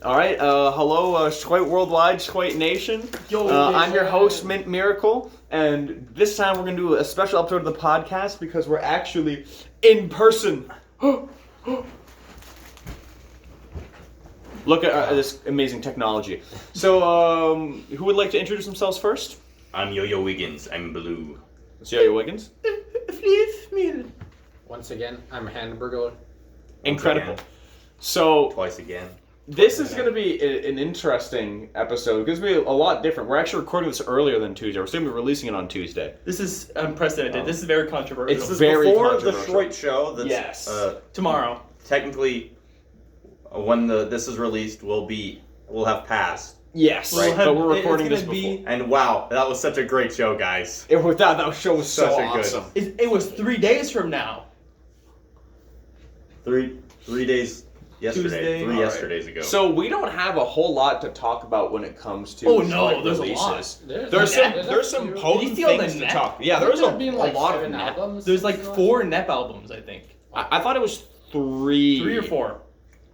All right, hello, Schroit Worldwide, Schroit Nation. I'm your host, Mint Miracle, and this time we're going to do a special episode of the podcast because we're actually in person. Look at this amazing technology. So, who would like to introduce themselves first? I'm Yo-Yo Wiggins. I'm blue. It's Yo-Yo Wiggins. Flifmille. Once again, I'm Hamburger. Incredible. So, Twice again. this is going to be an interesting episode. It's going to be a lot different. We're actually recording this earlier than Tuesday. We're still going to be releasing it on Tuesday. This is unprecedented. This is very controversial. It's This is very before controversial. the Schroit show. That's, Yes. tomorrow. Technically, when this is released, will have passed. Yes, We'll have- but we're it's recording gonna this be- before. And wow, that was such a great show, guys. That show was so Such a good- awesome. It was 3 days from now. Three days yesterday. Tuesday. Three All yesterdays ago. So we don't have a whole lot to talk about when it comes to Oh, no, like, there's a releases. lot. There's some potent Did you see all the things to net? talk. Yeah, there's a like lot of 7 net. albums. There's like 4 NEP albums, I think. I thought it was 3. 3 or 4.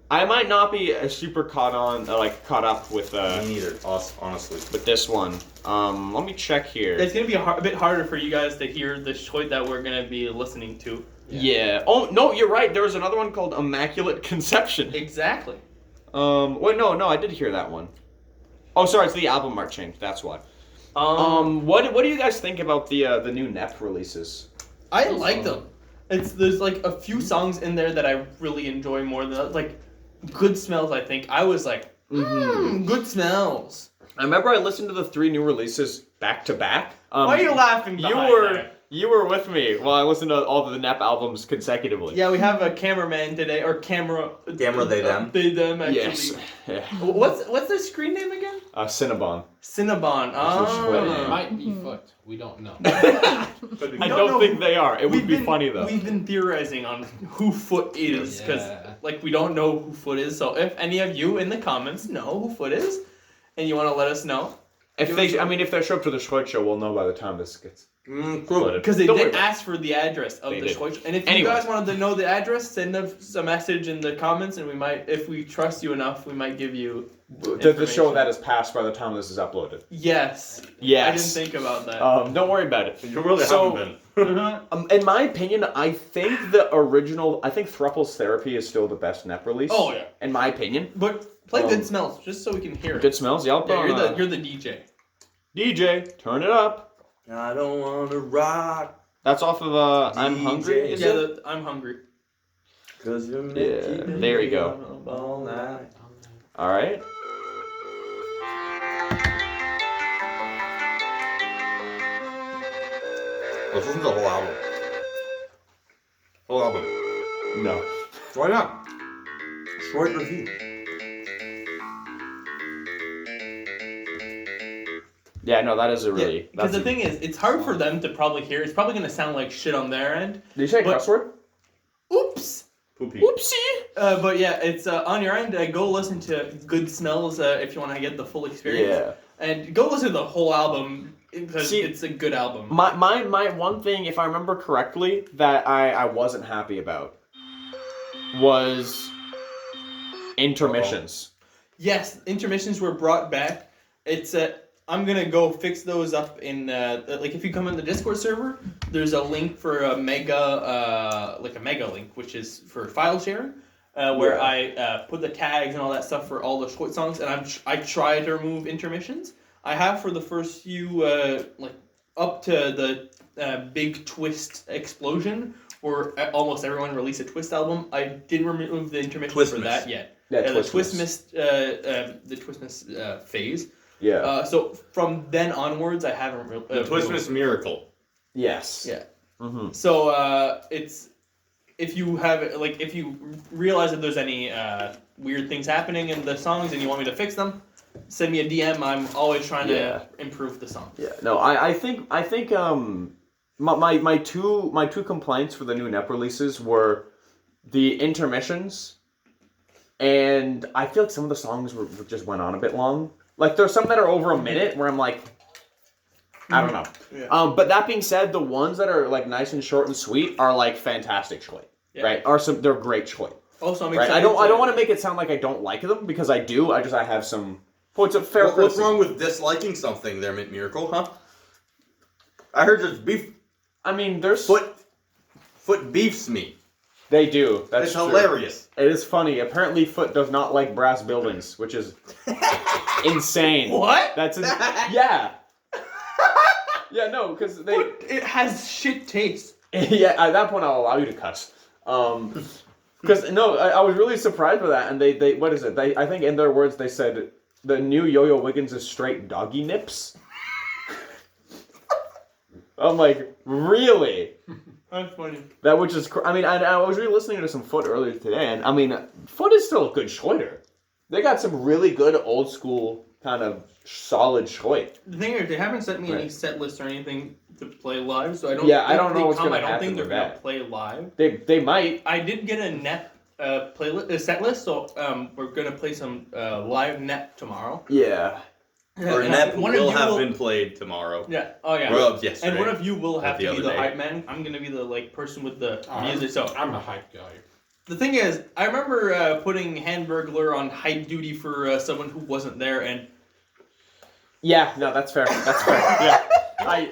I might not be super caught up with Me neither, honestly. with this one. Let me check here. It's gonna be a bit harder for you guys to hear the Schroit that we're gonna be listening to. Yeah. Oh no, you're right. There was another one called Immaculate Conception. Exactly. Wait, no, I did hear that one. Oh, sorry, it's the album art changed. That's why. What do you guys think about the new NEP releases? I like them. There's like a few songs in there that I really enjoy more than like Good Smells. I think I was like, Good Smells. I remember I listened to the 3 new releases back to back. Why are you laughing? You were with me while I listened to all the NEP albums consecutively. Yeah, we have a cameraman today, or camera. Camera, they, them. They them actually. Yes. Yeah. What's the screen name again? Cinnabon. Cinnabon. It might be foot. We don't know. I don't don't know. think they are. It would be funny though. We've been theorizing on who Foot is because Yeah. like we don't know who Foot is. So if any of you in the comments know who Foot is, and you want to let us know, If they show up to the Schroit show, we'll know by the time this gets Cool. uploaded. because they Don't worry did about ask for the address of They the did. Schroit. And if Anyway. you guys wanted to know the address, send us a message in the comments, and we might, if we trust you enough, we might give you the show that is passed by the time this is uploaded. Yes. Yes. I didn't think about that. Don't worry about it. You really So- haven't been. In my opinion, I think Thruple's Therapy is still the best NEP release. Oh, yeah. In my opinion. But play Um, Good Smells just so we can hear it. Good Smells, yeah. Yeah, you're the DJ. DJ, turn it up. I don't want to rock. That's off of I'm DJ. Hungry, is Yeah, it? I'm hungry. Cause you're Yeah, there you go. All night. Alright. Let's listen to the whole album. Whole album. No. Why not? Short review. Yeah, no, that is a really... Because the that's thing is, it's hard for them to probably hear. It's probably going to sound like shit on their end. Did you say a but- cuss word? Oops. Poopy. Oopsie! But yeah, it's on your end. Go listen to Good Smells if you want to get the full experience. Yeah. And go listen to the whole album because See, it's a good album. My one thing, if I remember correctly, that I wasn't happy about was intermissions. Yes, intermissions were brought back. It's I'm gonna go fix those up in like if you come in the Discord server, there's a link for a mega link, which is for file sharing, where I put the tags and all that stuff for all the short songs, and I try to remove intermissions. I have for the first few like up to the big twist explosion, where almost everyone released a twist album. I didn't remove the intermissions for Twistmas. that yet. Yeah, the Twistmas phase. Yeah. So from then onwards, I haven't really. The Twistmas Miracle. Yes. Yeah. Mm-hmm. So it's if you realize that there's any weird things happening in the songs and you want me to fix them, send me a DM. I'm always trying to improve the song. Yeah. No, I think my two complaints for the new NEP releases were the intermissions, and I feel like some of the songs just went on a bit long. Like, there's some that are over a minute where I'm like, I don't know. Yeah. But that being said, the ones that are, like, nice and short and sweet are, like, fantastic Schroit, Yeah. right? They're great Schroit. Also, I'm Right? excited. I don't want to make it sound like I don't like them because I do. I have some points of fair What's criticism. wrong with disliking something there, Miracle, huh? I heard there's beef. I mean, there's Foot beefs me. They do. That's It's true. hilarious. It is funny. Apparently, Foot does not like brass buildings, which is insane. What? That's yeah. Yeah, no, because they. It has shit taste. Yeah, at that point, I'll allow you to cuss. Because no, I was really surprised by that, and they what is it? I think in their words they said the new Yo-Yo Wiggins is straight doggy nips. I'm like, really? That's funny. That which is, I mean, I was really listening to some Foot earlier today, and I mean, Foot is still a good Schroiter. They got some really good old school kind of solid Schroit. The thing is, they haven't sent me any set list or anything to play live, so I don't. Yeah, I don't know what's I gonna don't happen think they're with gonna that. play live. They might. I did get a net set list, so we're gonna play some live net tomorrow. Yeah. Or And Nep one of will you have been played tomorrow. Yeah. Oh yeah. Well, yesterday. And one of you will have the to be other the day. hype man. I'm gonna be the person with the music. So I'm a hype guy. the thing is, I remember putting Handburglar on hype duty for someone who wasn't there, and Yeah, no, that's fair. That's fair. Yeah.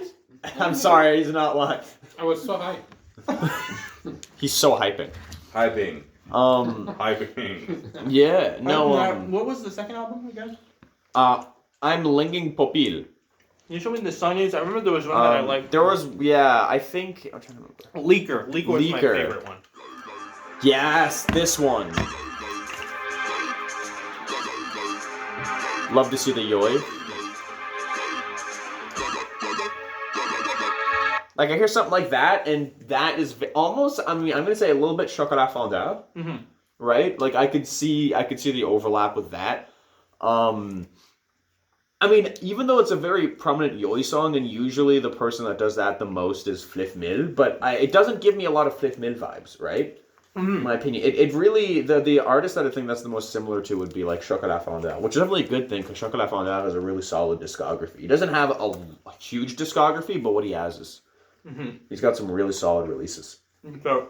I'm sorry, he's not lying. I was so hyped. He's so hyping. Hyping. Hyping. Yeah, no, what was the second album again? I'm Linging Popil. You showed me the Sunnies. I remember there was one that I liked. There was, yeah, I think, I'm trying to remember. Leaker. Leaker was my Leaker. favorite one. Yes, this one. Love to see the Yoi. Like, I hear something like that, and that is almost, I mean, I'm going to say a little bit Chocolat Fondant, right? Like, I could see the overlap with that. I mean, even though it's a very prominent Yoi song, and usually the person that does that the most is Flifmille, but it doesn't give me a lot of Flifmille vibes, right? In my opinion. It really, the artist that I think that's the most similar to would be like Chocolat Fondant, which is definitely a good thing, because Chocolat Fondant has a really solid discography. He doesn't have a huge discography, but what he has is, he's got some really solid releases. So,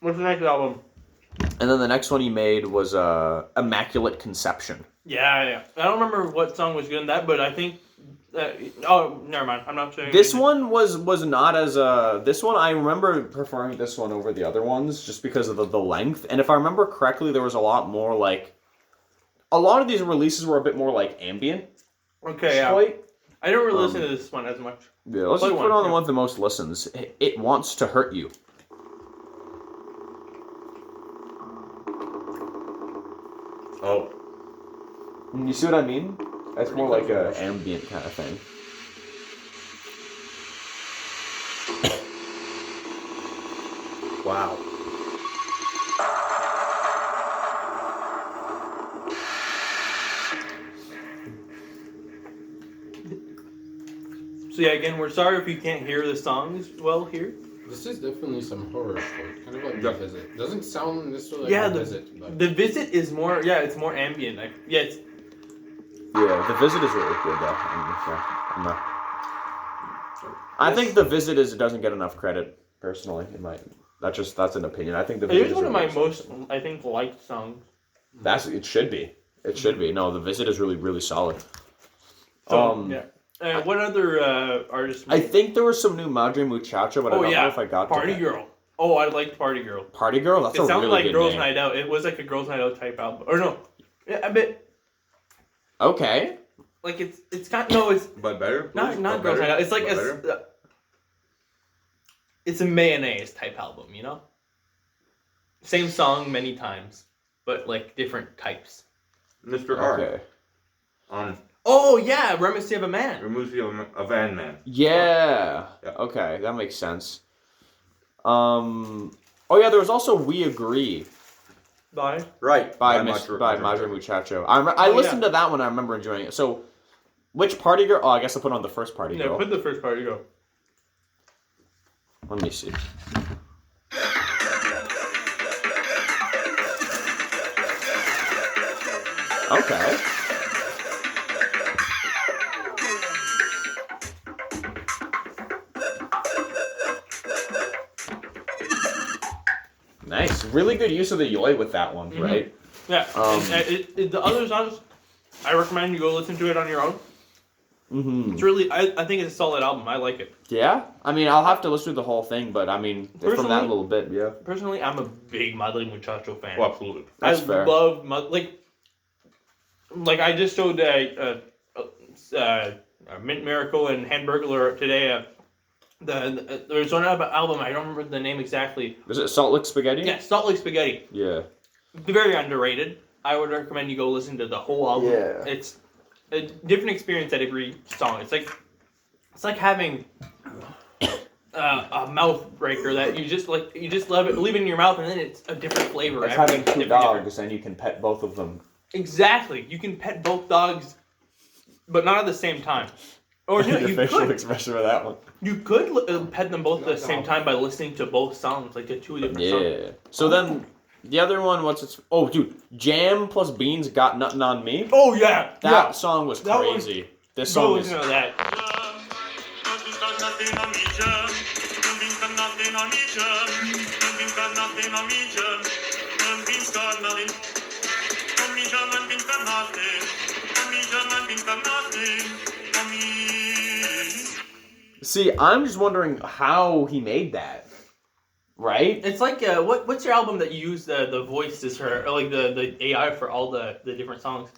what's the next album? And then the next one he made was Immaculate Conception. Yeah. I don't remember what song was good in that, but I think. Oh, never mind. I'm not saying. This one was not as this one I remember preferring this one over the other ones just because of the length. And if I remember correctly, there was a lot more like a lot of these releases were a bit more like ambient. Okay, yeah. Schroit. I don't really listen to this one as much. Yeah, let's Play just put one, on the yeah. one with the most listens. It Wants to Hurt You. Oh. You see what I mean? That's more like a ambient kind of thing. Wow. So yeah, again, we're sorry if you can't hear the songs well here. This is definitely some horror shit. Kind of like The Visit. Doesn't sound necessarily Yeah, like The the- Visit, but The Visit is more. Yeah, it's more ambient. Like, yeah, it's. Yeah, The Visit is really good though. I think The Visit doesn't get enough credit personally. That's an opinion. I think The It Visit is one a of my really most, solid song. I think, liked songs. It should be. It should be. No, The Visit is really, really solid. So, yeah. What other artists? I think there was some new Madre Muchacha, but I don't know if I got Party to that. Girl. Oh, I liked Party Girl. Party Girl? That's It a sounded really like good Girls' name. Night Out. It was like a Girls' Night Out type album. Or no, yeah, a bit. Okay. Like it's kind. No, it's But better? not please? not But Girls' better? Night Out. It's like But better? it's a mayonnaise type album, you know. Same song many times, but like different types. Mr. R. Okay. On Oh yeah, Reminiscence of a Man. Removes You a Van Man. Yeah. Yeah. Okay, that makes sense. Oh yeah, there was also We Agree Bye. Right. by Madre Madre Muchacho. I listened to that one. I remember enjoying it. So, which Party Girl? Oh, I guess I put on the first Party No, Girl. put the first Party Girl. Let me see. Okay. Nice. really good use of the yoi with that one, right? Yeah. The other songs, I recommend you go listen to it on your own. Mm-hmm. It's really, I think it's a solid album. I like it. Yeah? I mean, I'll have to listen to the whole thing, but I mean, from that Personally- little bit, yeah. Personally, I'm a big Madre Muchacho fan. Well, absolutely. That's I fair. love like I just showed Mint Miracle and Handburglar today. There's one album, I don't remember the name exactly. Is it Salt Lick Spaghetti? Yeah, Salt Lake Spaghetti. Yeah. Very underrated. I would recommend you go listen to the whole album. Yeah. It's a different experience at every song. It's like having a mouth breaker that you just love it, leave it in your mouth, and then it's a different flavor. It's having Everything's two different. dogs, and you can pet both of them. Exactly. You can pet both dogs, but not at the same time. Or no, The you facial could. expression for that one. You could pet them both at the same time by listening to both songs, like the two different songs. Yeah. So then, the other one, what's its... Oh, dude. Jam plus Beans Got Nothing on Me. Oh yeah, That song was That one- crazy. This Go song is... listen to that. See, I'm just wondering how he made that. Right? It's like what's your album that you use the voices for, or like the AI for all the different songs?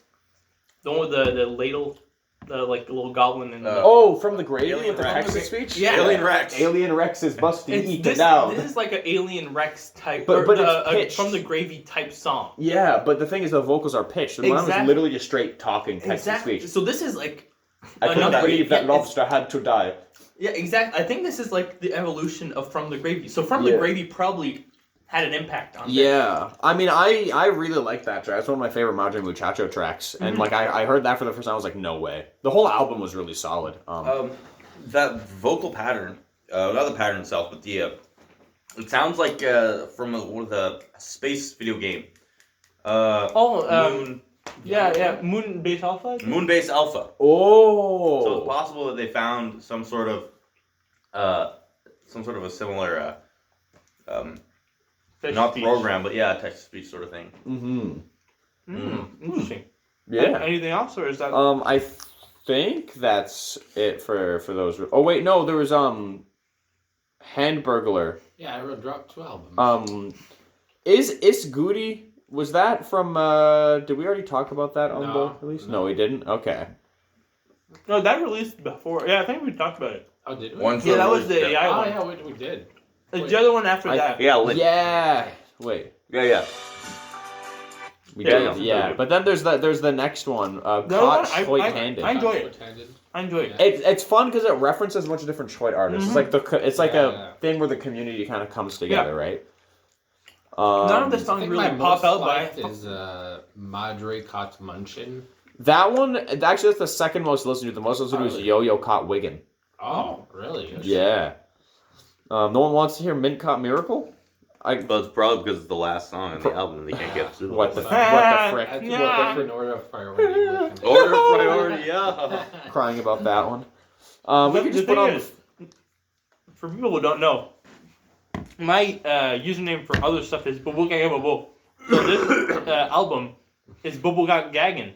The one with the ladle, the little goblin and Oh, from the Gravy Alien with the Rex. Texas speech? Yeah. Alien Rex. Alien Rex is busting It's- eat this, down. this is like an Alien Rex type, But it's a pitched. from the Gravy type song. Yeah, but the thing is the vocals are pitched. The one was Exactly. literally just straight talking Texas Exactly. speech. So this is like I couldn't another- believe that yeah, lobster had to die. Yeah, exactly. I think this is like the evolution of From the Gravy. So From the Yeah. Gravy probably had an impact on this. Yeah, I mean, I really like that track. It's one of my favorite Madre Muchacho tracks, and like I heard that for the first time. I was like, no way. The whole album was really solid. That vocal pattern, not the pattern itself, but the it sounds like from one of the space video game. Moon, Moon Base Alpha. Moonbase Alpha. Oh, So it's possible that they found some sort of a similar, not program, but yeah, text to speech sort of thing. Interesting. Yeah. Anything else, or is that? I think that's it for those. Oh wait, no, there was Handburglar. Yeah, I dropped 2 albums. Is Goody? Was that from? Did we already talk about that on No. the release? No, we didn't. Okay. No, that released before. Yeah, I think we talked about it. Oh, did we? Yeah, that was the AI Oh, one. yeah, we did. The other one after that. Yeah, Lynn. Yeah. Wait. Yeah. We Yeah, did. yeah. Yeah. But then there's the next one. The other Caught one, Schroit-handed. I enjoy it. Short-handed. I enjoy it. It's fun because it references a bunch of different Schroit artists. It's like it's like Yeah. a thing where the community kind of comes together, right? None of the I songs think really my pop most out, but liked is Madre Caught Munchin. That one, actually, that's the second most listened to. The most listened to was really? Yo-Yo Caught Wiggin'. Oh, really? Yeah. No one wants to hear Mint Caught Miracle? But it's probably because it's the last song on the album and they can't get through. What the frick? That's Yeah. a different order of priority. Order of priority, yeah. Crying about that one. We But could the just put thing on... is, for people who don't know, my username for other stuff is Bubblegagababo. So this album is Bubblegaggin.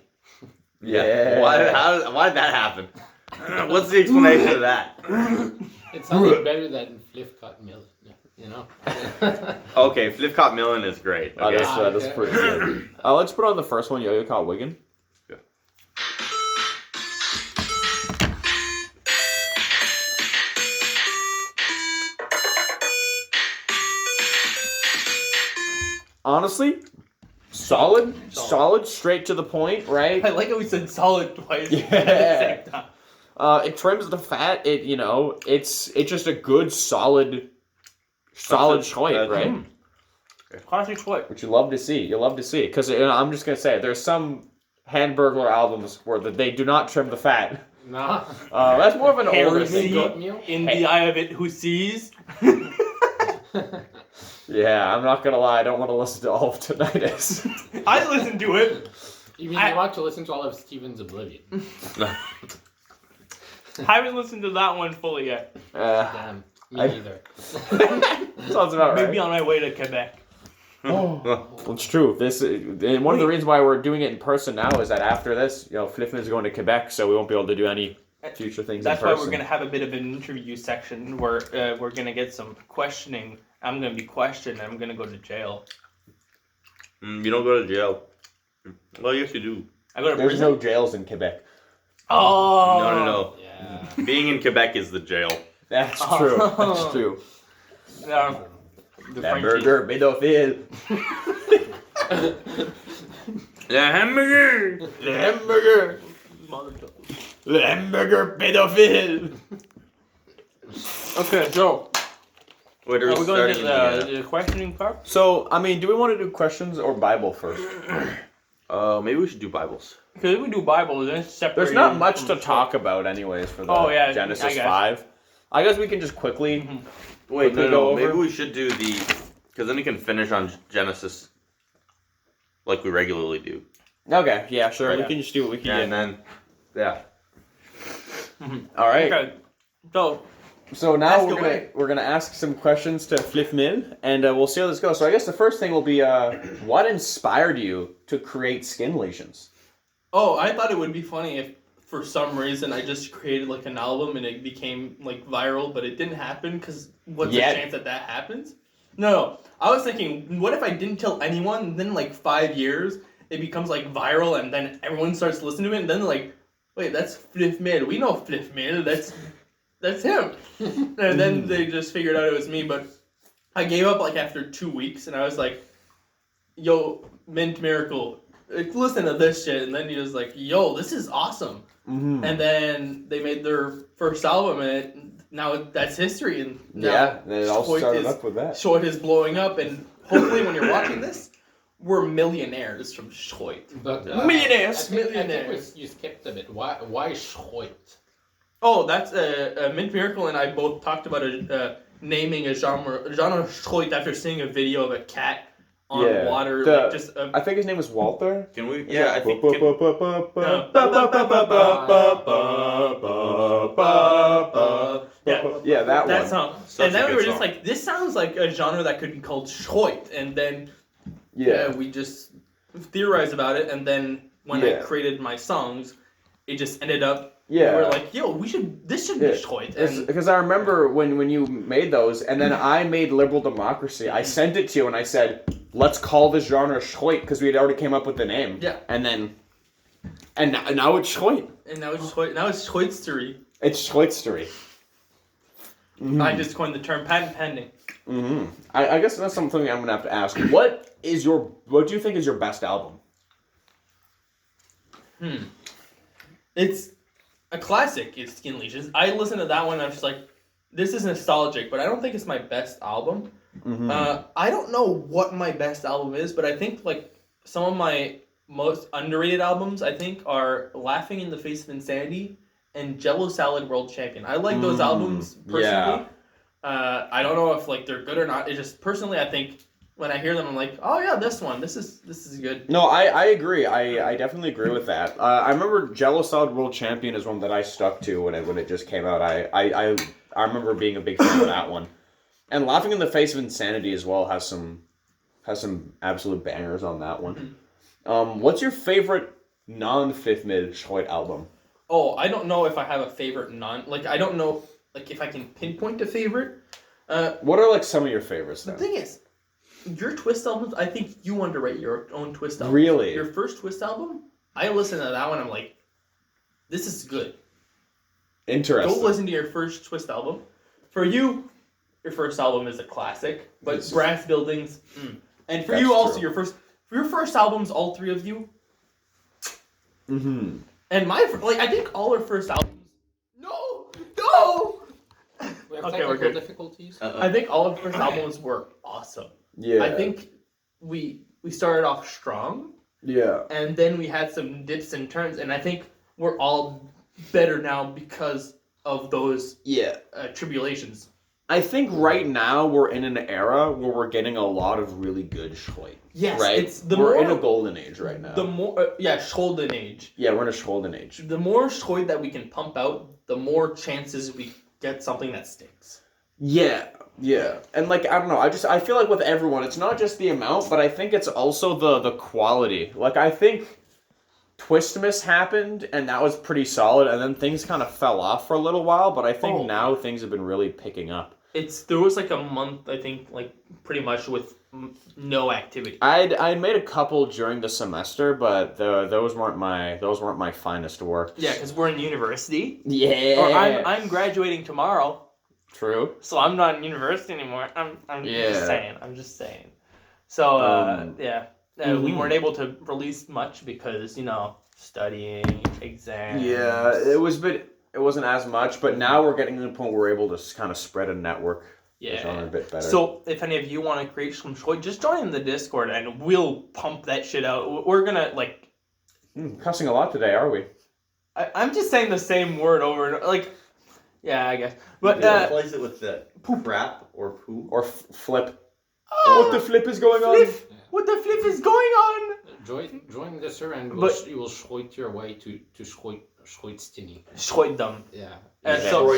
Yeah. Why did that happen? What's the explanation of that? It sounded better than Flifmille, you know? Okay, Flifcott Millen is great. Oh, Okay. that's pretty good. Let's put on the first one, Yo-Yo Caught Wiggin'. Yeah. Honestly, solid, straight to the point, right? I like how we said solid twice Yeah. at the same time. It trims the fat. It's just a good, solid Schroit, right? Classic Schroit. Which you love to see. You love to see. Because I'm just going to say, there's some Handburglar albums where they do not trim the fat. Nah. That's more of an older Heresy. thing. Goatmeal? In the eye of it who sees. Yeah, I'm not going to lie. I don't want to listen to all of Tinnitus. I listened to it. You mean I- you want to listen to all of Steven's Oblivion? Haven't listened to that one fully yet. Damn. Me I- neither. Sounds about right. Maybe on my way to Quebec. Oh, it's true. And one of the reasons why we're doing it in person now is that after this, Flifmille is going to Quebec, so we won't be able to do any future things That's in why person. we're going to have a bit of an interview section where we're going to get some questioning. I'm going to be questioned and I'm going to go to jail. You don't go to jail. Well, yes, you do. I go to There's prison? no jails in Quebec. Oh! No. Yeah. Being in Quebec is the jail. That's true. That's true. The That Frenchies. burger, pédophile. The hamburger! The hamburger. The hamburger, pédophile. Okay, so Wait, are are we going to starting the questioning part? So, I mean, do we want to do questions or Bible first? maybe we should do Bibles. Because if we do Bible, then it's separate. There's not much to talk about anyways for the I Genesis guess. 5. I guess we can just quickly... Wait, Quickly go over? maybe we should do the... Because then we can finish on Genesis like we regularly do. Okay, yeah, sure. Yeah. We can just do what we can Yeah, do. and then... Yeah. All right. Okay, so So now Ask we're away. gonna ask some questions to Flifmille, and we'll see how this goes. So I guess the first thing will be, what inspired you to create skin lesions? Oh, I thought it would be funny if for some reason I just created like an album and it became like viral, but it didn't happen because what's Yeah. the chance that happens? No, I was thinking, what if I didn't tell anyone and then like 5 years it becomes like viral and then everyone starts listening to it and then they're like, wait, that's Flifmille. We know Flifmille. That's him. And then they just figured out it was me, but I gave up like after 2 weeks and I was like, yo, Mint Miracle, like, listen to this shit. And then he was like, yo, this is awesome. Mm-hmm. And then they made their first album and now that's history. And now Yeah, it all Schroit started is- up with that. Schroit is blowing up and hopefully when you're watching this, we're millionaires from Schroit. But, Millionaires, I think millionaires. you skipped a bit. Why Schroit? Oh, that's Mint Miracle and I both talked about naming a genre Schroit after seeing a video of a cat on Yeah. water. The- Like just I think his name was Walter. Can we... Yeah, I think... Yeah, that that one. song. Such And a then we good were just song. like, this sounds like a genre that could be called Schroit. And then Yeah. we just theorized about it. And then when I Yeah. created my songs, it just ended up. Yeah. We were like, yo, this should be Yeah. Schroit. And Because I remember when you made those, and then I made Liberal Democracy. I sent it to you, and I said, "Let's call this genre Schroit," because we had already came up with the name. Yeah. And then, now it's Schroit. and now it's Schroit. Now it's Schroitstery. It's Schroitstery. I just coined the term patent pending. Mm-hmm. I guess that's something I'm gonna have to ask. What do you think is your best album? It's a classic. It's Skin Leashes. I listened to that one and I was just like, this is nostalgic, but I don't think it's my best album. Mm-hmm. I don't know what my best album is, but I think like some of my most underrated albums I think are Laughing in the Face of Insanity and Jello Salad World Champion. I like those albums personally. yeah. I don't know if like they're good or not. It's just personally I think when I hear them I'm like, oh yeah, this one. This is good. No, I agree. I definitely agree with that. I remember Jello Salad World Champion is one that I stuck to when it just came out. I remember being a big fan of that one. And Laughing in the Face of Insanity as well has some absolute bangers on that one. What's your favorite non-Flifmille Schroit album? Oh, I don't know if I have a favorite I don't know like if I can pinpoint a favorite. What are like some of your favorites The then? thing is, your Twist albums, I think you underrate your own Twist album. Really? Your first Twist album, I listened to that one, I'm like, this is good. Interesting. Go listen to your first Twist album. For you, your first album is a classic, but This is- Brass Buildings, And for That's you also, true. your first albums, all three of you, Mm-hmm. and I think all our first albums. No! We have Okay, technical we're good. difficulties. I think all of our first albums were awesome. Yeah. I think we started off strong, Yeah. and then we had some dips and turns, and I think we're all better now because of those Yeah. tribulations. I think right now we're in an era where we're getting a lot of really good Schroit. Yes, Right? it's the we're more in a golden age right now. the more Scholden age. Yeah, we're in a golden age. The more Schroit that we can pump out, the more chances we get something that sticks. Yeah, Yeah, and like I don't know, I feel like with everyone, it's not just the amount, but I think it's also the quality. Like I think Twistmas happened, and that was pretty solid, and then things kind of fell off for a little while. But I think now things have been really picking up. There was like a month, I think, like pretty much with no activity. I'd made a couple during the semester, but those weren't my finest work. Yeah, because we're in university. Yeah. Or I'm graduating tomorrow. True. So I'm not in university anymore. I'm just saying. So we weren't able to release much because studying, exams. Yeah, it wasn't as much, but now we're getting to the point where we're able to kind of spread a network. Yeah. A bit better. So if any of you want to create some Schroit, just join in the Discord and we'll pump that shit out. We're gonna cussing a lot today, are we? I'm just saying the same word over and over. Yeah, I guess. But replace it with the crap or poo or flip. What the flip is going on? What the flip is going on? Join the server and you will Schroit your way to Schroitstini. Schroitdom. Yeah. So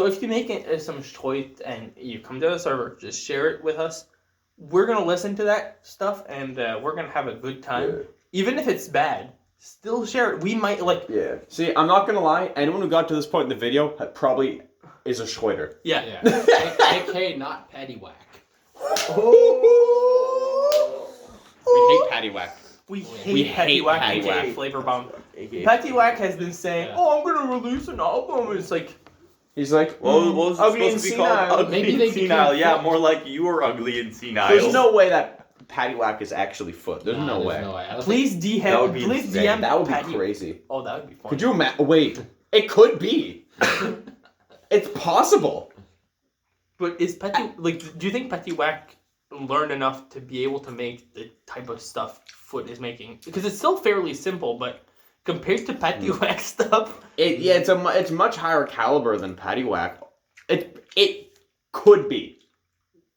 if you make some Schroit and you come to the server, just share it with us. We're gonna listen to that stuff and we're gonna have a good time. Yeah. Even if it's bad, still share it. We might Yeah. See, I'm not gonna lie. Anyone who got to this point in the video probably is a Schroiter. Yeah. AK, not paddywhack. We hate paddywhack. We hate paddywhack, aka Flavor Bomb. Paddywhack has been saying, "Oh, I'm gonna release an album." It's like he's like, "Well, what was it ugly supposed to be called? Ugly and senile." Yeah, more like you were ugly and senile. There's no way that paddywhack is actually foot. There's no way. Please DM. Please DM. That would be crazy. Oh, that would be fun. Could you imagine? Wait, it could be. It's possible. But is do you think Paddywhack learned enough to be able to make the type of stuff Foot is making? Because it's still fairly simple, but compared to Paddywhack stuff, it's much higher caliber than Paddywhack. It could be.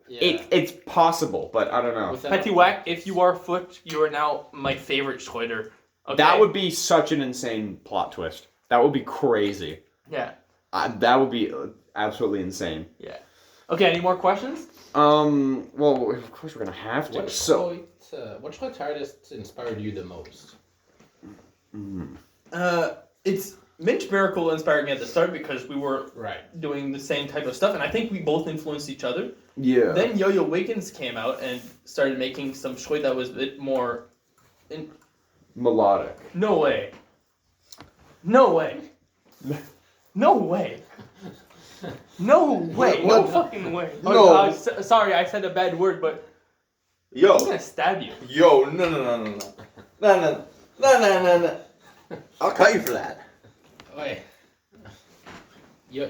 Yeah. It's possible, but I don't know. Paddywhack, if you are Foot, you are now my favorite Schroiter. Okay? That would be such an insane plot twist. That would be crazy. Yeah. That would be absolutely insane. Yeah. Okay, any more questions? Well, of course we're gonna have to. What Schroit artist inspired you the most? It's Minch Miracle inspired me at the start because we were doing the same type of stuff, and I think we both influenced each other. Yeah. Then Yo-Yo Wiggins came out and started making some Schroit that was a bit more melodic. No way. No way. No way. No way. No fucking way. No. Sorry, I said a bad word, but I'm gonna stab you. No. No. I'll cut you for that. Oi. Yeah.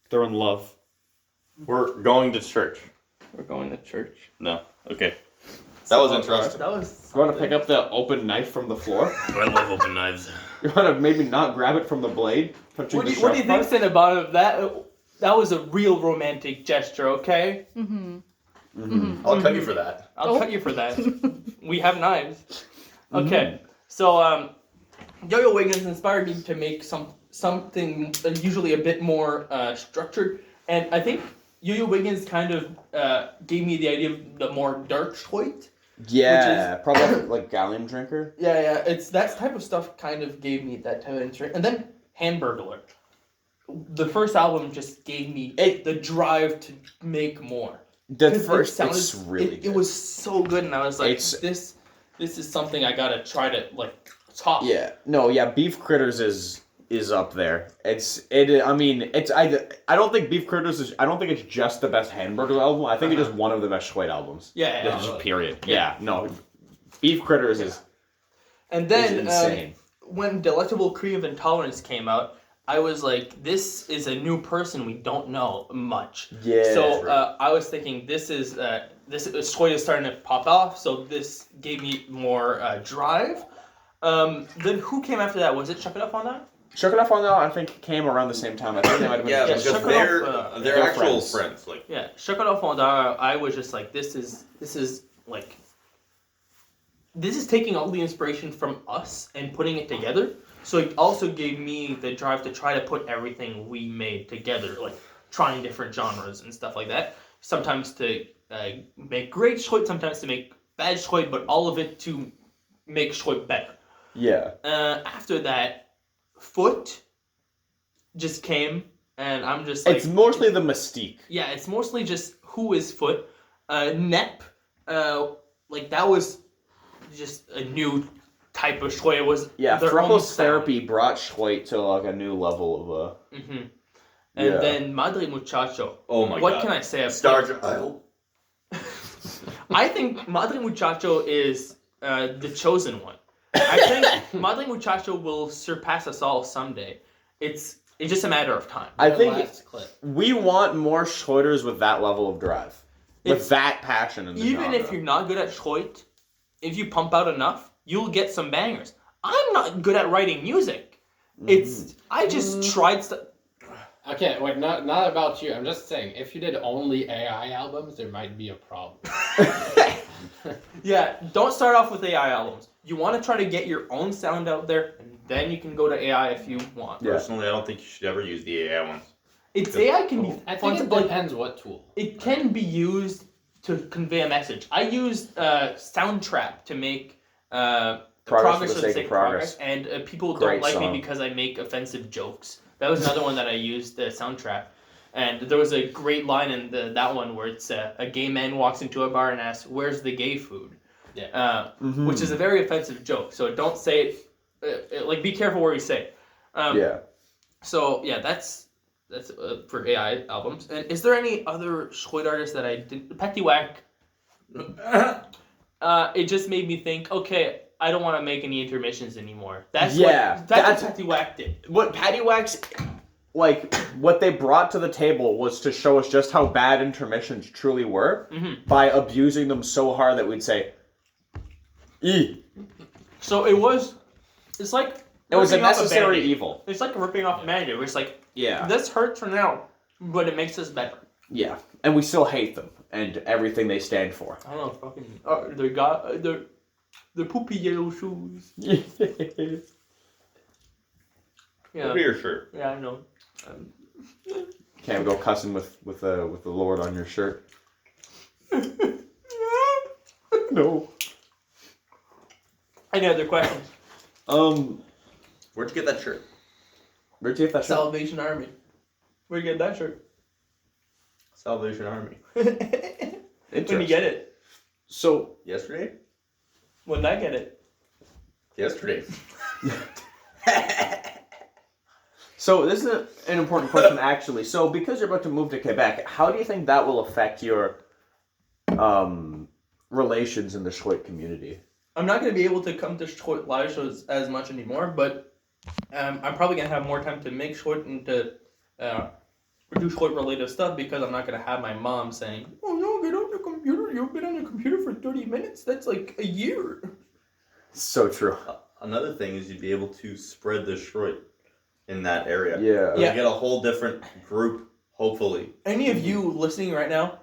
They're in love. We're going to church. We're going to church. No. Okay. That was interesting. That was. You want to pick up the open knife from the floor? I love open knives. You want to maybe not grab it from the blade? What do you think, Cinnabon? That was a real romantic gesture, okay? I'll cut you for that. I'll cut you for that. We have knives. Okay, so Yo-Yo Wiggins inspired me to make something usually a bit more structured, and I think Yo-Yo Wiggins kind of gave me the idea of the more dark Schroit. Yeah, probably like Galleon Drinker. Yeah, it's that type of stuff kind of gave me that type of interest. And then Hamburglar. The first album just gave me the drive to make more. The first it's really good. It was so good, and I was like, this is something I gotta try to top. Yeah, Beef Critters is up there. I don't think Beef Critters I don't think it's just the best Hamburger album. I think it's just one of the best Schroit albums. Yeah. Just period. Yeah. No. Beef Critters is. And then insane. When Delectable Cream of Intolerance came out, I was like, this is a new person we don't know much. Yeah. So I was thinking this Schroit is starting to pop off, so this gave me more drive. Then who came after that? Was it Chuck It Up on that? Chuck It Up on that, I think, came around the same time. I think they might have been. Because they're actual friends. Chuck It Up on that. I was just like, this is taking all the inspiration from us and putting it together. So it also gave me the drive to try to put everything we made together, like trying different genres and stuff like that. Sometimes to make great Schroit, sometimes to make bad Schroit, but all of it to make Schroit better. Yeah. After that, Foot just came, and I'm just like... It's mostly the mystique. Yeah, it's mostly just who is Foot. Nep, like that was just a new type of Schroit. It was Thrupple's therapy brought Schroit to like a new level of And then Madre Muchacho. Oh my god. What can I say? I think Madre Muchacho is the chosen one. I think Madre Muchacho will surpass us all someday. It's just a matter of time. I think we want more Schroiters with that level of drive. With that passion in the Even genre. if you're not good at Schroit, if you pump out enough, you'll get some bangers. I'm not good at writing music. I just tried stuff. Okay, wait, not about you. I'm just saying, if you did only AI albums, there might be a problem. Yeah, don't start off with AI albums. You want to try to get your own sound out there, and then you can go to AI if you want. Yeah. Personally, I don't think you should ever use the AI ones. AI can be. I think it depends what tool. It can be used to convey a message. I used Soundtrap to make progress for the sake of progress, and people don't like me because I make offensive jokes. That was another one that I used, Soundtrap. And there was a great line in that one where it's a gay man walks into a bar and asks, "Where's the gay food?" Yeah. Which is a very offensive joke. So don't say it. Like, be careful where you say it. So yeah, that's for AI albums. And is there any other Schroit artists that I did? Petty Whack. It just made me think. Okay, I don't want to make any intermissions anymore. That's what Petty Whack did. What Patty Wax, like, what they brought to the table was to show us just how bad intermissions truly were by abusing them so hard that we'd say, "E." So it's like it was a necessary evil. It's like ripping off a Band-Aid. It's like, Yeah. this hurts for now, but it makes us better. Yeah, and we still hate them and everything they stand for. I don't know, fucking. The poopy yellow shoes. Yeah. Look at your shirt. Yeah, I know. Can't go cussing with the Lord on your shirt. No. Any other questions? Where'd you get that shirt? Where'd you get that shirt? Salvation Army. Where'd you get that shirt? Salvation Army. When you get it? So Yesterday? When did I get it? Yesterday. So this is an important question, actually. So because you're about to move to Quebec, how do you think that will affect your relations in the Schroit community? I'm not going to be able to come to Schroit live shows as much anymore, but I'm probably going to have more time to make Schroit and to do Schroit related stuff because I'm not going to have my mom saying, "Oh no, get on the computer. You've been on the computer for 30 minutes. That's like a year." So true. Another thing is you'd be able to spread the Schroit in that area. Yeah. You get a whole different group, hopefully. Any of you listening right now,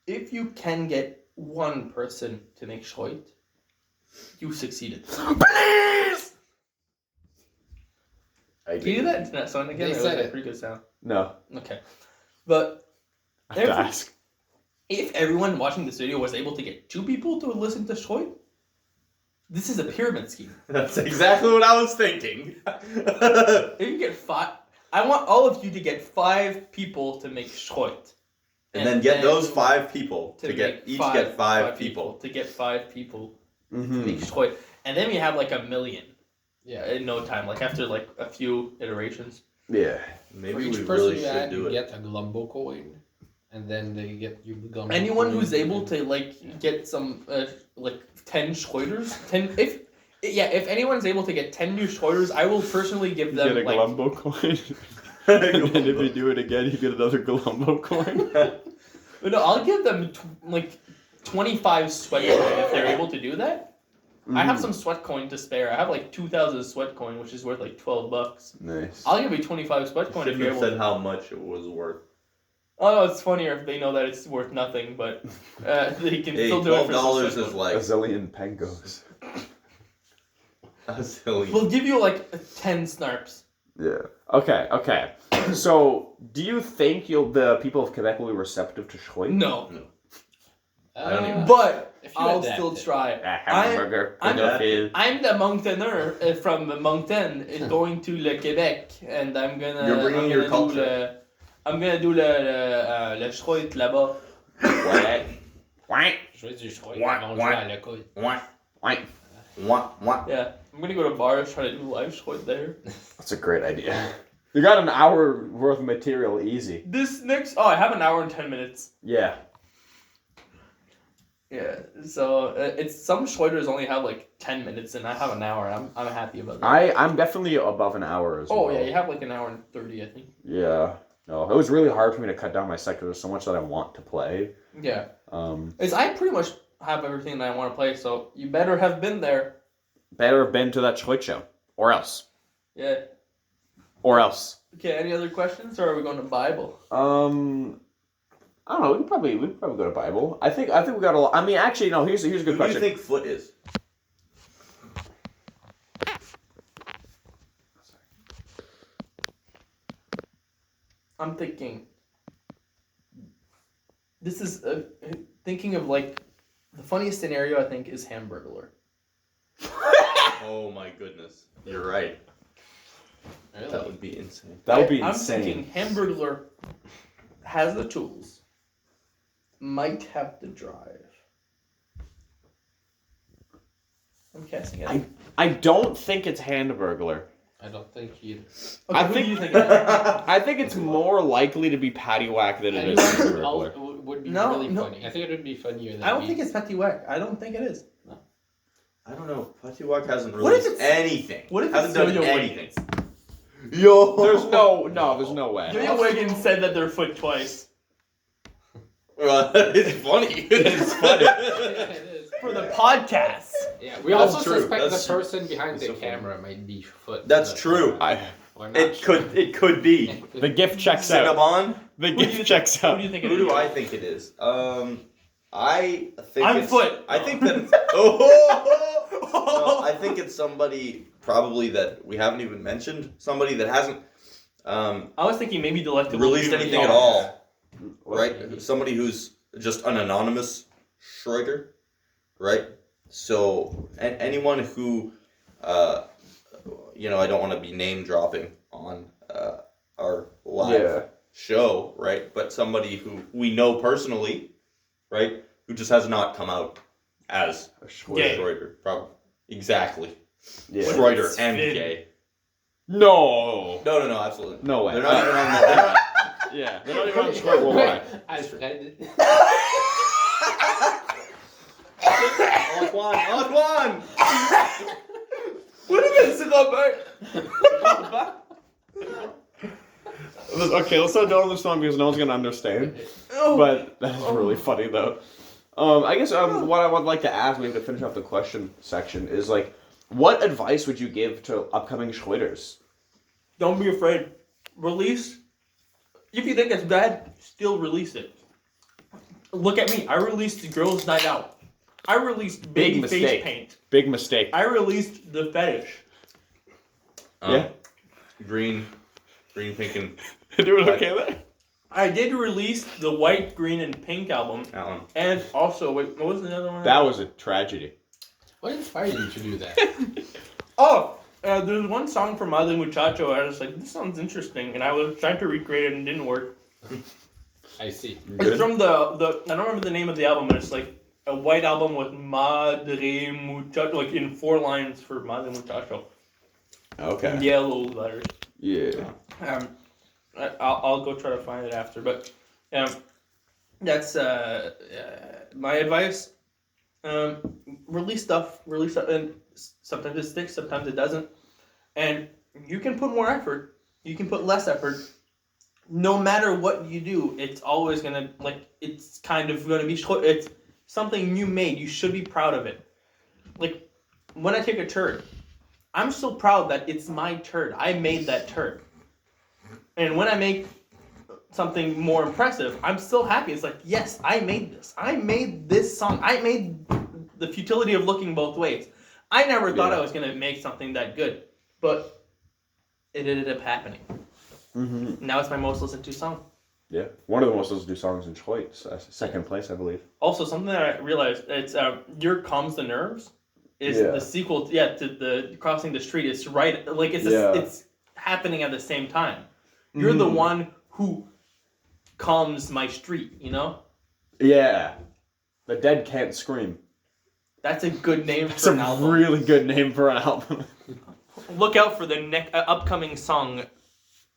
if you can get one person to make Schroit, you succeeded. Please! Can you do that internet sound again? They That was said a it. pretty good sound. No. Okay. But I have to ask. if everyone watching this video was able to get 2 people to listen to Schroit, this is a pyramid scheme. That's exactly what I was thinking. If you get 5, I want all of you to get 5 people to make Schroit. And then get those 5 people to get make get 5 people. To get 5 people to Mm-hmm. make Schroit. And then we have like 1 million. Yeah. In no time. Like after like a few iterations. Yeah. Maybe For we each person really you should add, do you it. get a Glumbo coin, and then they get you Glumbo Anyone coin. who's able to like get some like 10 Schroiters, 10 if anyone's able to get 10 new Schroiters, I will personally give them Get a like Glumbo coin. And then if you do it again, you get another Glumbo coin. no, I'll give them like 25 sweat coin if they're able to do that. I have some sweat coin to spare. I have like 2,000 sweat coin, which is worth like $12. Nice. I'll give you 25 sweat coin if Shouldn't you're have able said to. how much it was worth. Oh no, it's funnier if they know that it's worth nothing, but they can Hey, still do it for some $12 sweat is coin. A like zillion pengos. A zillion. We'll give you like 10 snarps. Yeah. Okay. So, do you think the people of Quebec will be receptive to Schroit? No. I don't even- But if you I'll adapt still it. try. A hamburger. I'm- Pédophile. I'm the Monctonner from Moncton going to Le Quebec, and I'm gonna. You're bringing I'm your gonna do culture. I'm gonna do le Schroit là-bas. Ouais. Ouais. Je vais du Schroit, Ouais, ils vont ouais. jouer à la couille. Wah, Ouais. wah, wah. Yeah, I'm gonna go to bars, try to do live Schroit there. That's a great idea. You got an hour worth of material easy. This next. Oh, I have an hour and 10 minutes. Yeah. Yeah, so it's some Schroiters only have like 10 minutes, and I have an hour. I'm happy about that. I'm definitely above an hour as well. Oh yeah, you have like an hour and 30, I think. Yeah. No, it was really hard for me to cut down my set because there's so much that I want to play. Yeah, It's I pretty much have everything that I want to play. So you better have been there. better have been to that Schroit show, or else, Yeah. or else. Okay. Any other questions, or are we going to Bible? I don't know. We could probably go to Bible. I think we got a lot. I mean, actually, no. Here's a good Who do you question. think Foot is? I'm thinking. This is thinking of like the funniest scenario. I think is Hamburglar. Oh my goodness. You're right. Really? That would be insane. That would be I'm insane. thinking Hamburglar has the tools. Might have the drive. I'm casting it. I don't think it's Handburglar. I don't think either. Okay, I who think- do you think? It is? I think it's more likely to be Paddywhack than it is Handburglar. Would be No, really no. funny. I think it would be funnier than I don't me. think it's Petty Wack. I don't think it is. I don't know. Patiwak hasn't What if released it's- anything. what if hasn't it's done Yo-Yo anything? Yo. There's no way. Yo-Yo Wiggins said that they're foot twice. It's funny. It's funny. It is. For the podcast. Yeah, we That's also true. suspect That's the person behind It's the so funny. camera might be Foot. That's but, true. We're not It could be. The gift checks out. Cinnabon. The Who do you gift think- checks Who out. do you think Who it is? do I think it is? I think I'm it's, Foot. I think that. No, I think it's somebody probably that we haven't even mentioned. Somebody that hasn't I was thinking maybe Delectable released Humor. anything at all. Right. Right? Somebody who's just an anonymous Schroiter, right? So, anyone who, I don't want to be name dropping on our live Yeah. show, right? But somebody who we know personally, right? Who just has not come out as Gay. Schroiter, probably. Exactly. Yeah. Schroiter It's and Finn. gay. No. No, absolutely. No way. They're not even on the. Yeah. They're not even on Schroit Worldwide. Alfred. Antoine! What if it's Robert? Okay, let's not down on the song because no one's gonna understand. Oh. But that's really funny though. I guess what I would like to ask, maybe to finish off the question section, is like, what advice would you give to upcoming Schroiters? Don't be afraid. Release. If you think it's bad, still release it. Look at me. I released Girls Night Out. I released Big Baby mistake. Face Paint. Big mistake. I released The Fetish. Yeah. Green, pink, and Doing okay there? I did release the White, Green, and Pink album. that one. And also, wait, what was the other one? That was a tragedy. What inspired you to do that? Oh, there's one song from Madre Muchacho. I was like, this sounds interesting. And I was trying to recreate it and it didn't work. I see. It's from the I don't remember the name of the album, but it's like a white album with Madre Muchacho, like in 4 lines for Madre Muchacho. Okay. In yellow letters. Yeah. I'll go try to find it after, but that's my advice. Release stuff, and sometimes it sticks, sometimes it doesn't, and you can put more effort, you can put less effort. No matter what you do, it's always gonna it's kind of gonna be it's something you made. You should be proud of it. Like when I take a turd, I'm so proud that it's my turd. I made that turd. And when I make something more impressive, I'm still happy. It's like, yes, I made this. I made this song. I made The Futility of Looking Both Ways. I never thought Yeah. I was gonna make something that good, but it ended up happening. Mm-hmm. Now it's my most listened to song. Yeah, one of the most listened to songs in Schroit, second place, I believe. Also, something that I realized, it's Your Calms the Nerves is Yeah. the sequel, to the Crossing the Street. It's right, like, it's happening at the same time. You're the one who calms my street, you know? Yeah. The Dead Can't Scream. That's a good name That's for an a album. really good name for an album. Look out for the upcoming song,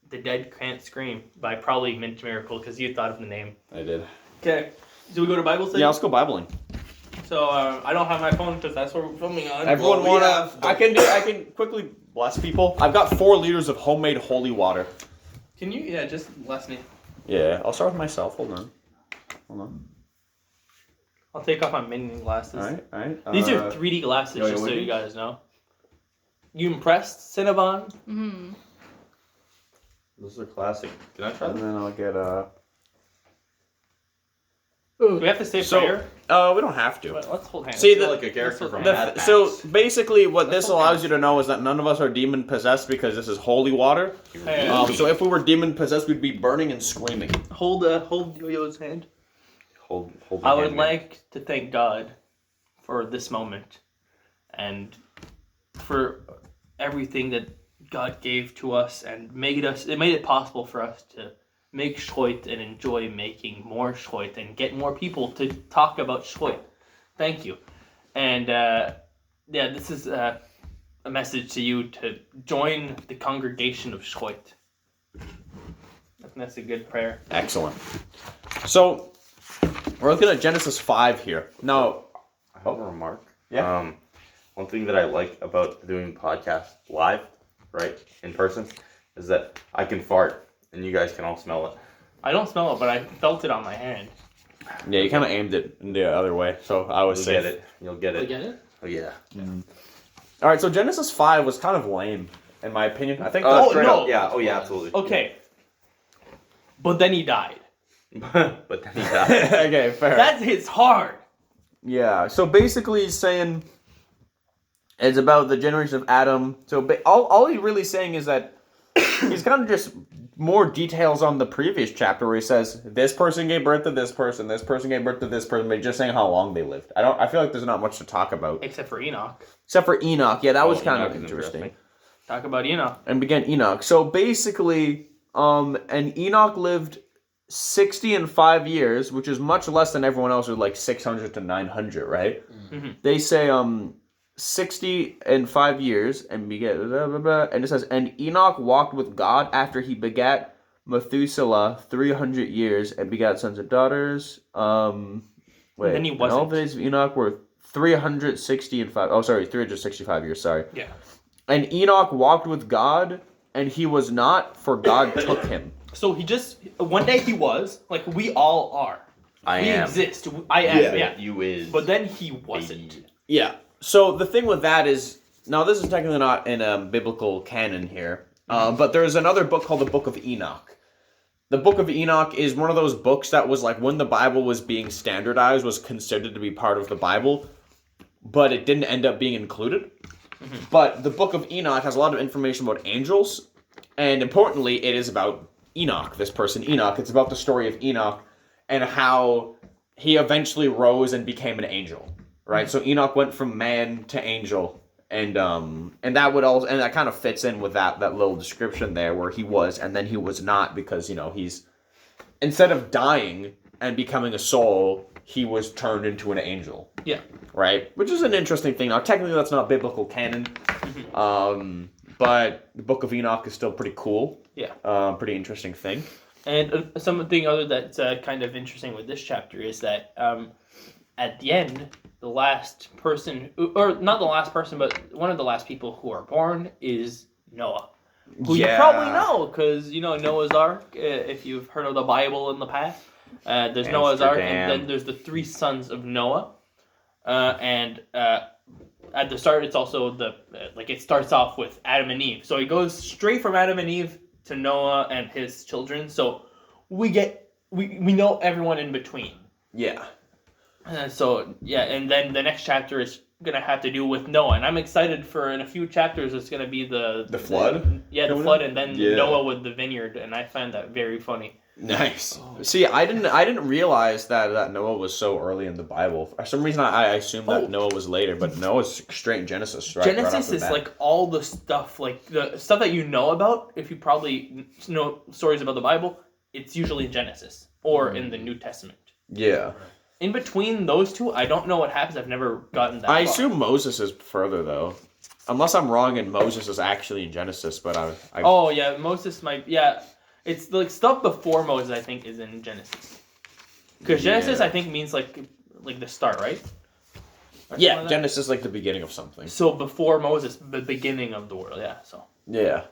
The Dead Can't Scream, by probably Mint Miracle, because you thought of the name. I did. Okay, do we go to Bible study? Yeah, let's go Bibling. So, I don't have my phone because that's what we're filming on. Everyone Well, we wanna? have the- I can quickly bless people. I've got 4 liters of homemade holy water. Can you, just bless me. Yeah, I'll start with myself. Hold on. I'll take off my minion glasses. All right. These are 3D glasses, yo, just so with you me? guys know. You impressed, Cinnabon? Mm-hmm. Those are classic. Can I try And them? then I'll get Do we have to say prayer? we don't have to. But let's hold hands. See, I feel like a character from Mad Max. So basically, what this Let's hold allows hands. you to know is that none of us are demon possessed because this is holy water. Hey, So if we were demon possessed, we'd be burning and screaming. hold Yo-Yo's hand. Hold I my would hand, like to thank God for this moment and for everything that God gave to us and made it possible for us to make Schroit and enjoy making more Schroit and get more people to talk about Schroit. Thank you. And this is a message to you to join the congregation of Schroit. I think that's a good prayer. Excellent. So we're looking at Genesis 5 here. Now, I have a remark. Yeah. One thing that I like about doing podcasts live, right, in person, is that I can fart and you guys can all smell it. I don't smell it, but I felt it on my hand. yeah, you kind of aimed it the other way, so I was You'll safe. get it. You'll get it. Get it? Oh yeah. All right, so Genesis 5 was kind of lame, in my opinion. I think. Oh, straight no. up- Yeah. Oh yeah. Absolutely. Okay. But then he died. But then he died. okay, fair. That hits hard. Yeah, so basically he's saying it's about the generation of Adam. So all he's really saying is that he's kind of just more details on the previous chapter where he says this person gave birth to this person gave birth to this person, but he's just saying how long they lived. I feel like there's not much to talk about. Except for Enoch. Except for Enoch. Yeah, that was kind Enoch of is interesting. Talk about Enoch. And began Enoch. So basically, and Enoch lived 60 and 5 years, which is much less than everyone else with like 600 to 900, right? Mm-hmm. They say 60 and 5 years and begat blah, blah, blah, and it says, and Enoch walked with God after he begat Methuselah 300 years and begat sons and daughters. Wait, then he and all wasn't. the days of Enoch were 365 years, sorry. Yeah. And Enoch walked with God, and he was not, for God took him. So he just, one day he was, like we all are. I we am. exist. I am, yeah. You is. But then he wasn't. Yeah. So the thing with that is, now this is technically not in a biblical canon here, but there's another book called the Book of Enoch. The Book of Enoch is one of those books that was like when the Bible was being standardized, was considered to be part of the Bible, but it didn't end up being included. But the Book of Enoch has a lot of information about angels, and importantly, it is about Enoch, this person Enoch. It's about the story of Enoch and how he eventually rose and became an angel. Right, so Enoch went from man to angel, and that would also, and that kind of fits in with that little description there where he was and then he was not, because he's, instead of dying and becoming a soul, he was turned into an angel. Yeah. Right, which is an interesting thing. Now technically that's not biblical canon, but the Book of Enoch is still pretty cool. Yeah. Pretty interesting thing. And something other that's kind of interesting with this chapter is that at the end, the last person, or not the last person, but one of the last people who are born is Noah. Who you probably know, because, Noah's Ark, if you've heard of the Bible in the past. There's Noah's Ark, and then there's the 3 sons of Noah. And at the start, it's also it starts off with Adam and Eve. So it goes straight from Adam and Eve to Noah and his children. So we know everyone in between. Yeah. And then the next chapter is gonna have to do with Noah, and I'm excited for in a few chapters. It's gonna be the flood. the flood, and then Yeah. Noah with the vineyard, and I find that very funny. Nice. See, I didn't realize that Noah was so early in the Bible. For some reason, I assumed that Noah was later, but Noah's straight in Genesis. Right, Genesis right off the is bat. like all the stuff, like the stuff that you know about. If you probably know stories about the Bible, it's usually in Genesis or in the New Testament. Yeah. In between those two, I don't know what happens. I've never gotten that. I far. assume Moses is further though, unless I'm wrong and Moses is actually in Genesis. But I Oh yeah, Moses might. Yeah, it's like stuff before Moses. I think is in Genesis. Because Genesis, Yeah. I think means like the start, right? Or yeah, something like that? Genesis is like the beginning of something. So before Moses, the beginning of the world. Yeah. Yeah.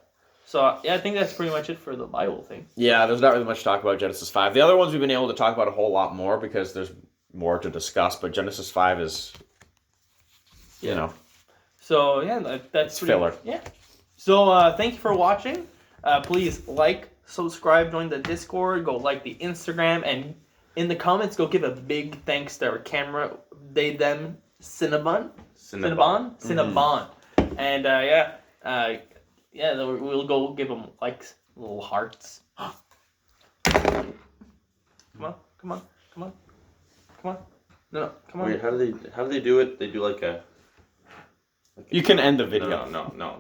So yeah, I think that's pretty much it for the Bible thing. Yeah, there's not really much to talk about Genesis 5. The other ones we've been able to talk about a whole lot more because there's more to discuss, but Genesis 5 is, you know, So yeah, that's it's pretty, filler. Yeah. So thank you for watching. Please like, subscribe, join the Discord, go like the Instagram, and in the comments, go give a big thanks to our camera, they, them, Cinnabon. And we'll go give them likes, little hearts. Come on. No, come on. Wait, how do they do it? They do like a. You can end the video. No.